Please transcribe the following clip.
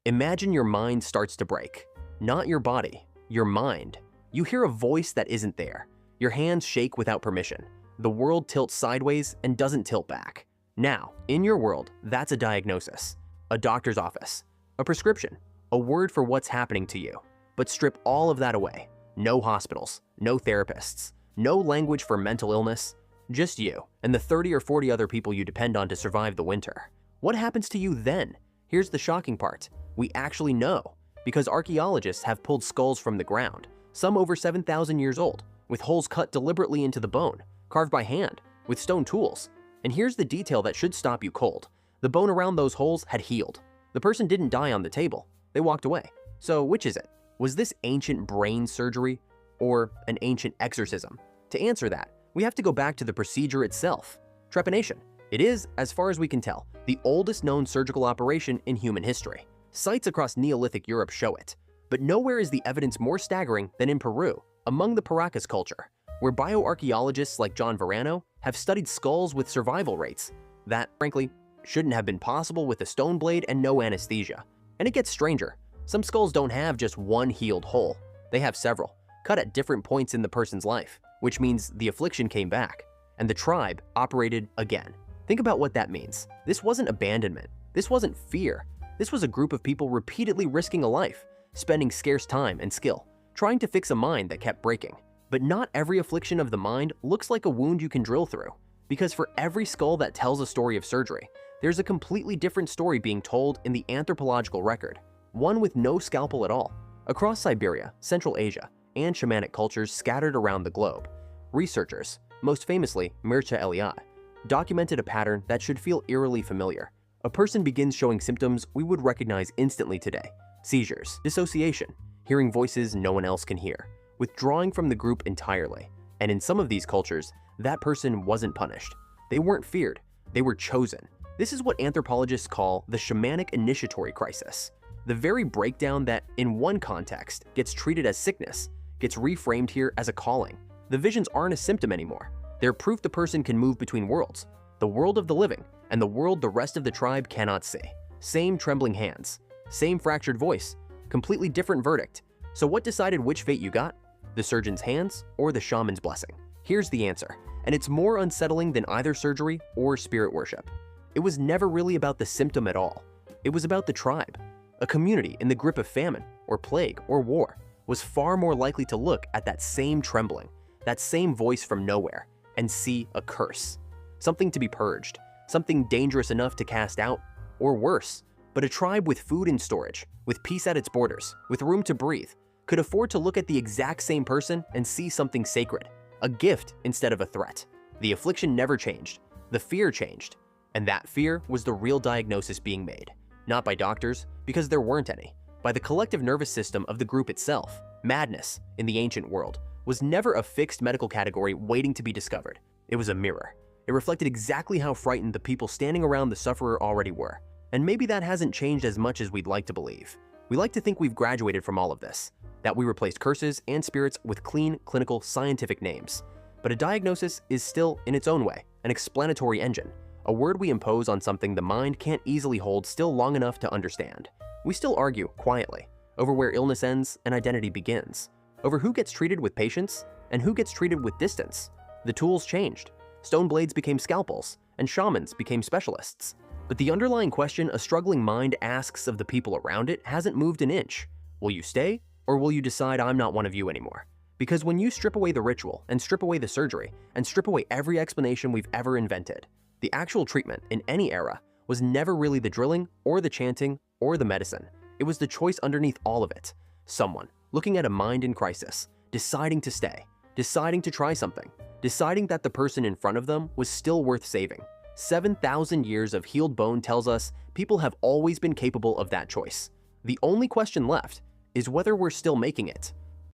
Imagine your mind starts to break. Not your body, your mind. You hear a voice that isn't there. Your hands shake without permission. The world tilts sideways and doesn't tilt back. Now, in your world, that's a diagnosis, a doctor's office, a prescription, a word for what's happening to you. But strip all of that away. No hospitals, no therapists, no language for mental illness, just you and the 30 or 40 other people you depend on to survive the winter. What happens to you then? Here's the shocking part. We actually know, because archaeologists have pulled skulls from the ground, some over 7,000 years old, with holes cut deliberately into the bone, carved by hand, with stone tools. And here's the detail that should stop you cold. The bone around those holes had healed. The person didn't die on the table. They walked away. So which is it? Was this ancient brain surgery or an ancient exorcism? To answer that, we have to go back to the procedure itself. Trepanation. It is, as far as we can tell, the oldest known surgical operation in human history. Sites across Neolithic Europe show it. But nowhere is the evidence more staggering than in Peru, among the Paracas culture, where bioarchaeologists like John Verano have studied skulls with survival rates that, frankly, shouldn't have been possible with a stone blade and no anesthesia. And it gets stranger. Some skulls don't have just one healed hole. They have several, cut at different points in the person's life, which means the affliction came back, and the tribe operated again. Think about what that means. This wasn't abandonment. This wasn't fear. This was a group of people repeatedly risking a life, spending scarce time and skill, trying to fix a mind that kept breaking. But not every affliction of the mind looks like a wound you can drill through, because for every skull that tells a story of surgery, there's a completely different story being told in the anthropological record, one with no scalpel at all. Across Siberia, Central Asia, and shamanic cultures scattered around the globe, researchers, most famously Mircea Eliade, documented a pattern that should feel eerily familiar. A person begins showing symptoms we would recognize instantly today: seizures, dissociation, hearing voices no one else can hear, withdrawing from the group entirely. And in some of these cultures, that person wasn't punished. They weren't feared, they were chosen. This is what anthropologists call the shamanic initiatory crisis. The very breakdown that, in one context, gets treated as sickness, gets reframed here as a calling. The visions aren't a symptom anymore. They're proof the person can move between worlds, the world of the living and the world the rest of the tribe cannot see. Same trembling hands, same fractured voice, completely different verdict. So what decided which fate you got? The surgeon's hands or the shaman's blessing? Here's the answer, and it's more unsettling than either surgery or spirit worship. It was never really about the symptom at all. It was about the tribe. A community in the grip of famine or plague or war was far more likely to look at that same trembling, that same voice from nowhere, and see a curse. Something to be purged, something dangerous enough to cast out, or worse. But a tribe with food in storage, with peace at its borders, with room to breathe, could afford to look at the exact same person and see something sacred, a gift instead of a threat. The affliction never changed, the fear changed, and that fear was the real diagnosis being made. Not by doctors, because there weren't any, by the collective nervous system of the group itself. Madness, in the ancient world, was never a fixed medical category waiting to be discovered. It was a mirror. It reflected exactly how frightened the people standing around the sufferer already were. And maybe that hasn't changed as much as we'd like to believe. We like to think we've graduated from all of this, that we replaced curses and spirits with clean, clinical, scientific names. But a diagnosis is still, in its own way, an explanatory engine, a word we impose on something the mind can't easily hold still long enough to understand. We still argue, quietly, over where illness ends and identity begins, over who gets treated with patience and who gets treated with distance. The tools changed. Stone blades became scalpels, and shamans became specialists. But the underlying question a struggling mind asks of the people around it hasn't moved an inch. Will you stay, or will you decide I'm not one of you anymore? Because when you strip away the ritual, and strip away the surgery, and strip away every explanation we've ever invented, the actual treatment in any era was never really the drilling, or the chanting, or the medicine. It was the choice underneath all of it. Someone looking at a mind in crisis, deciding to stay, deciding to try something, deciding that the person in front of them was still worth saving. 7,000 years of healed bone tells us people have always been capable of that choice. The only question left is whether we're still making it.